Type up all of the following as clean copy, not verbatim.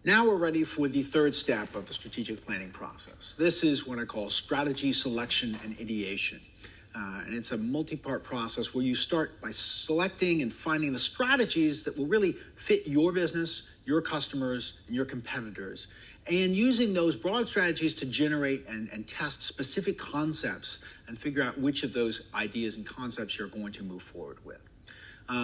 Now we're ready for the third step of the strategic planning process. This is what I call strategy selection and ideation. And it's a multi-part process where you start by selecting and finding the strategies that will really fit your business, your customers, and your competitors, and using those broad strategies to generate and test specific concepts and figure out which of those ideas and concepts you're going to move forward with.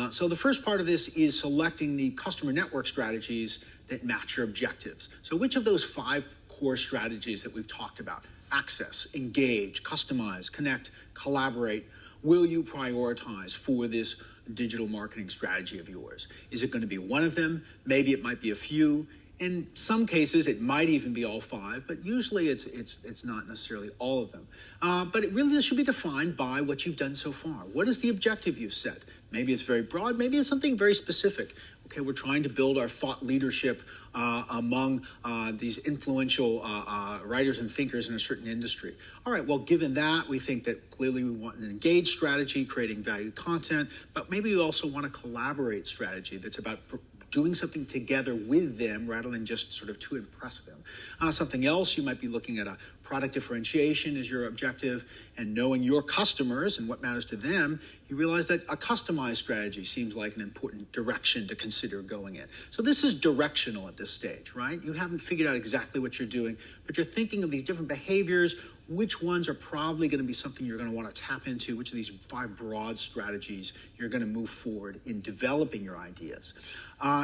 So the first part of this is selecting the customer network strategies that match your objectives. So which of those 5 core strategies that we've talked about, access, engage, customize, connect, collaborate, will you prioritize for this digital marketing strategy of yours? Is it going to be one of them? Maybe it might be a few. In some cases, it might even be all 5, but usually it's not necessarily all of them. But it really should be defined by what you've done so far. What is the objective you've set? Maybe it's very broad. Maybe it's something very specific. Okay, we're trying to build our thought leadership among these influential writers and thinkers in a certain industry. All right, well, given that, we think that clearly we want an engaged strategy, creating valued content, but maybe we also want a collaborate strategy that's about doing something together with them rather than just sort of to impress them. Something else, you might be looking at a product differentiation as your objective, and knowing your customers and what matters to them, you realize that a customized strategy seems like an important direction to consider going in. So this is directional at this stage, right? You haven't figured out exactly what you're doing, but you're thinking of these different behaviors, which ones are probably going to be something you're going to want to tap into, which of these 5 broad strategies you're going to move forward in developing your ideas.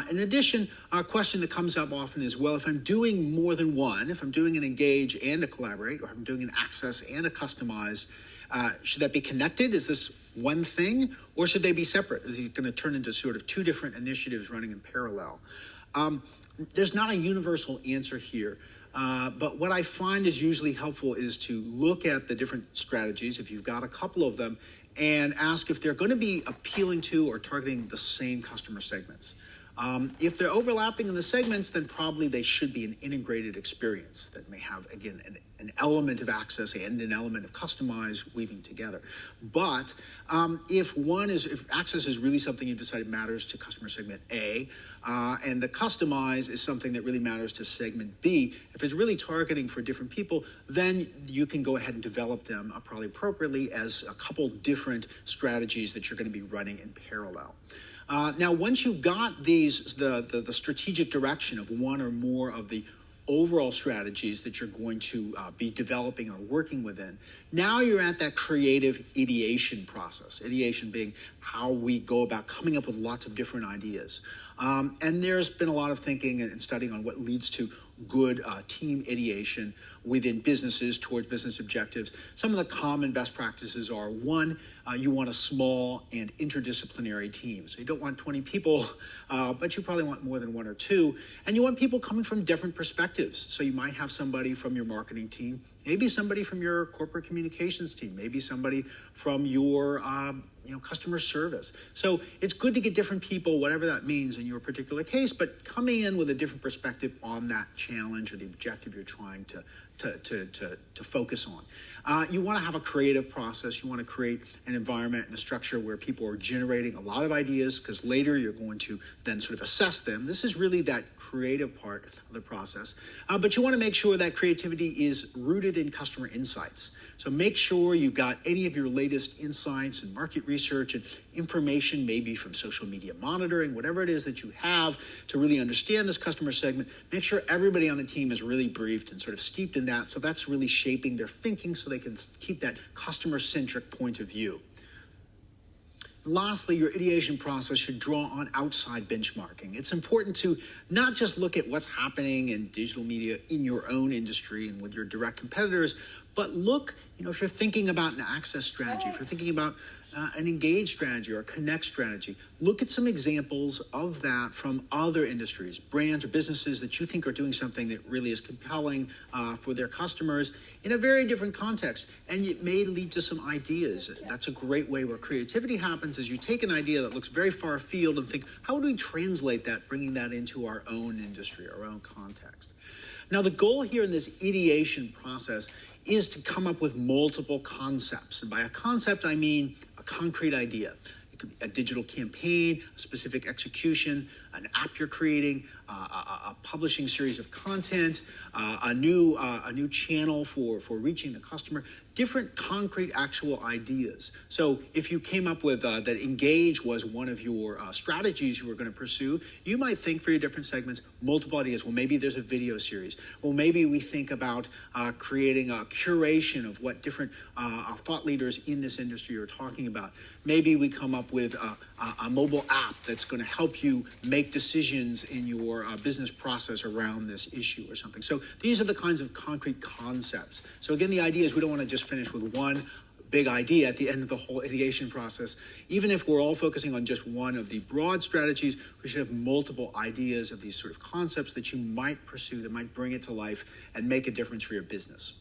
In addition, a question that comes up often is, well, if I'm doing more than one, if I'm doing an engage and a collaborate, or if I'm doing an access and a customize, should that be connected? Is this one thing, or should they be separate? Is it going to turn into sort of 2 different initiatives running in parallel? There's not a universal answer here. But what I find is usually helpful is to look at the different strategies, if you've got a couple of them, and ask if they're going to be appealing to or targeting the same customer segments. If they're overlapping in the segments, then probably they should be an integrated experience that may have, again, an element of access and an element of customize weaving together. But if access is really something you've decided matters to customer segment A, and the customize is something that really matters to segment B, if it's really targeting for different people, then you can go ahead and develop them probably appropriately as a couple different strategies that you're going to be running in parallel. Now, once you've got the strategic direction of one or more of the overall strategies that you're going to be developing or working within, now you're at that creative ideation process. Ideation being how we go about coming up with lots of different ideas. And there's been a lot of thinking and studying on what leads to good team ideation within businesses towards business objectives. Some of the common best practices are, one, you want a small and interdisciplinary team. So you don't want 20 people, but you probably want more than 1 or 2. And you want people coming from different perspectives. So you might have somebody from your marketing team, maybe somebody from your corporate communications team, maybe somebody from your customer service. So it's good to get different people, whatever that means in your particular case, but coming in with a different perspective on that challenge or the objective you're trying to focus on. You want to have a creative process. You want to create an environment and a structure where people are generating a lot of ideas, because later you're going to then sort of assess them. This is really that creative part of the process. But you want to make sure that creativity is rooted in customer insights. So make sure you've got any of your latest insights and market research and information, maybe from social media monitoring, whatever it is that you have to really understand this customer segment. Make sure everybody on the team is really briefed and sort of steeped in that. So that's really shaping their thinking so they can keep that customer-centric point of view. Lastly, your ideation process should draw on outside benchmarking. It's important to not just look at what's happening in digital media in your own industry and with your direct competitors, but look, if you're thinking about an access strategy, if you're thinking about an engage strategy or a connect strategy, look at some examples of that from other industries, brands or businesses that you think are doing something that really is compelling for their customers in a very different context. And it may lead to some ideas. That's a great way where creativity happens, is you take an idea that looks very far afield and think, how do we translate that, bringing that into our own industry, our own context? Now, the goal here in this ideation process is to come up with multiple concepts. And by a concept, I mean a concrete idea. It could be a digital campaign, a specific execution, an app you're creating, a publishing series of content, a new channel for reaching the customer. Different concrete actual ideas. So if you came up with that engage was one of your strategies you were going to pursue, you might think for your different segments, multiple ideas. Well, maybe there's a video series. Well, maybe we think about creating a curation of what different thought leaders in this industry are talking about. Maybe we come up with a mobile app that's going to help you make decisions in your business process around this issue or something. So these are the kinds of concrete concepts. So again, the idea is we don't want to just finish with one big idea at the end of the whole ideation process. Even if we're all focusing on just one of the broad strategies, we should have multiple ideas of these sort of concepts that you might pursue that might bring it to life and make a difference for your business.